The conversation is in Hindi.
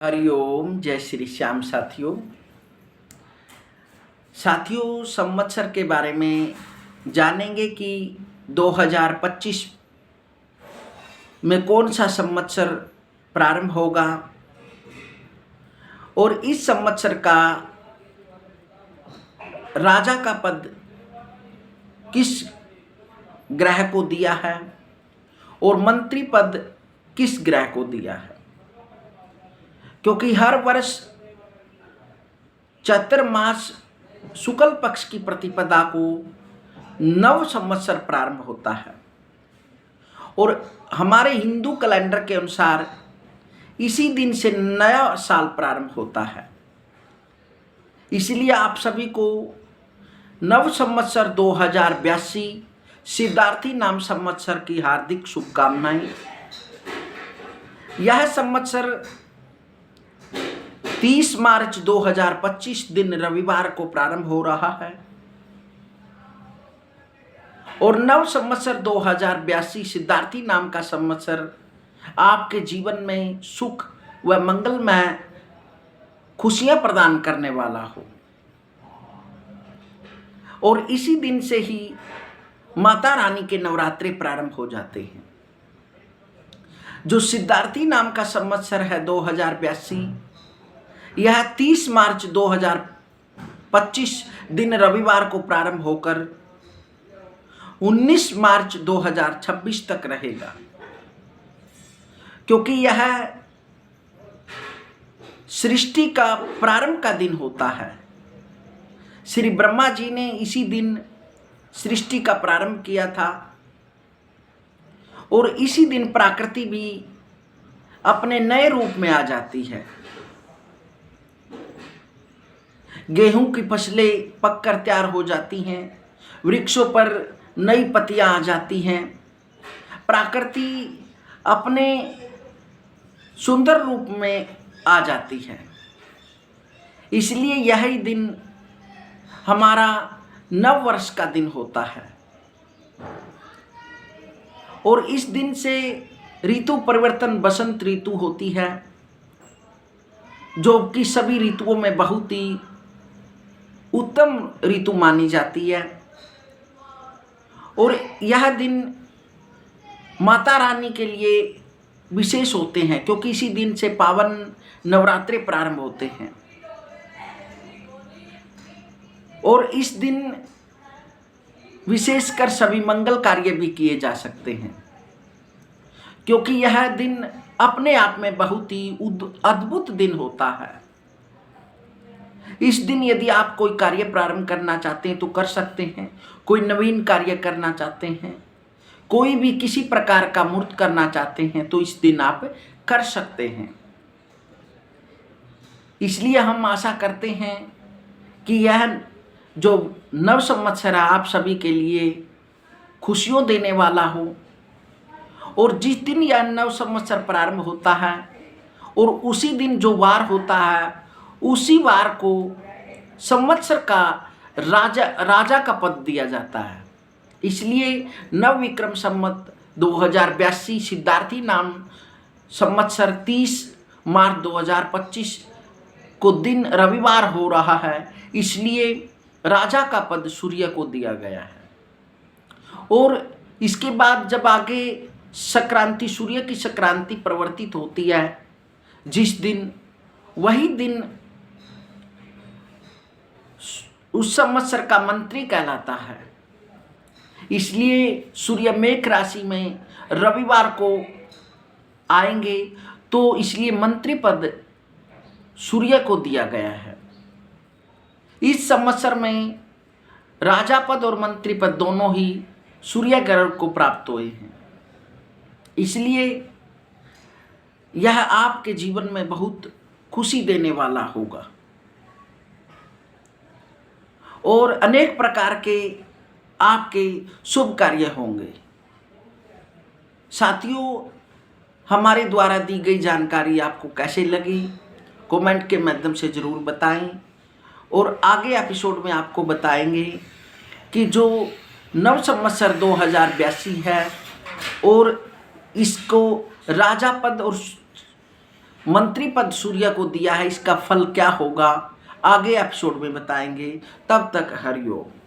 हरिओम, जय श्री श्याम। साथियों संवत्सर के बारे में जानेंगे कि 2025 में कौन सा संवत्सर प्रारंभ होगा और इस संवत्सर का राजा का पद किस ग्रह को दिया है और मंत्री पद किस ग्रह को दिया है। क्योंकि हर वर्ष चैत्र मास शुक्ल पक्ष की प्रतिपदा को नव संवत्सर प्रारंभ होता है और हमारे हिंदू कैलेंडर के अनुसार इसी दिन से नया साल प्रारंभ होता है। इसलिए आप सभी को नव संवत्सर 2082 सिद्धार्थी नाम संवत्सर की हार्दिक शुभकामनाएं। यह संवत्सर 30 मार्च 2025 दिन रविवार को प्रारंभ हो रहा है और नव संवत्सर 2082 सिद्धार्थी नाम का संवत्सर आपके जीवन में सुख व मंगलमय खुशियां प्रदान करने वाला हो। और इसी दिन से ही माता रानी के नवरात्रे प्रारंभ हो जाते हैं। जो सिद्धार्थी नाम का संवत्सर है 2082, यह 30 मार्च 2025 दिन रविवार को प्रारंभ होकर 19 मार्च 2026 तक रहेगा। क्योंकि यह सृष्टि का प्रारंभ का दिन होता है। श्री ब्रह्मा जी ने इसी दिन सृष्टि का प्रारंभ किया था और इसी दिन प्रकृति भी अपने नए रूप में आ जाती है। गेहूं की फसलें पककर तैयार हो जाती हैं, वृक्षों पर नई पत्तियां आ जाती हैं, प्रकृति अपने सुंदर रूप में आ जाती है। इसलिए यही दिन हमारा नव वर्ष का दिन होता है और इस दिन से ऋतु परिवर्तन बसंत ऋतु होती है, जो कि सभी ऋतुओं में बहुत ही उत्तम ऋतु मानी जाती है। और यह दिन माता रानी के लिए विशेष होते हैं क्योंकि इसी दिन से पावन नवरात्रे प्रारंभ होते हैं और इस दिन विशेषकर सभी मंगल कार्य भी किए जा सकते हैं। क्योंकि यह दिन अपने आप में बहुत ही अद्भुत दिन होता है। इस दिन यदि आप कोई कार्य प्रारंभ करना चाहते हैं तो कर सकते हैं, कोई नवीन कार्य करना चाहते हैं, कोई भी किसी प्रकार का मूर्त करना चाहते हैं तो इस दिन आप कर सकते हैं। इसलिए हम आशा करते हैं कि यह जो नव संवत्सर है आप सभी के लिए खुशियों देने वाला हो। और जिस दिन यह नव संवत्सर प्रारंभ होता है और उसी दिन जो वार होता है उसी वार को संवत्सर का राजा का पद दिया जाता है। इसलिए नव विक्रम संवत 2082 सिद्धार्थी नाम संवत्सर 30 मार्च 2025 को दिन रविवार हो रहा है। इसलिए राजा का पद सूर्य को दिया गया है। और इसके बाद जब आगे संक्रांति, सूर्य की संक्रांति प्रवर्तित होती है, जिस दिन वही दिन उस संवत्सर का मंत्री कहलाता है। इसलिए सूर्य मेष राशि में रविवार को आएंगे तो इसलिए मंत्री पद सूर्य को दिया गया है। इस संवत्सर में राजा पद और मंत्री पद दोनों ही सूर्य ग्रह को प्राप्त हुए हैं। इसलिए यह आपके जीवन में बहुत खुशी देने वाला होगा और अनेक प्रकार के आपके शुभ कार्य होंगे। साथियों, हमारे द्वारा दी गई जानकारी आपको कैसे लगी कमेंट के माध्यम से ज़रूर बताएं और आगे एपिसोड में आपको बताएंगे कि जो नव संवत्सर 2082 है और इसको राजा पद और मंत्री पद सूर्य को दिया है, इसका फल क्या होगा आगे एपिसोड में बताएंगे। तब तक हरिओम।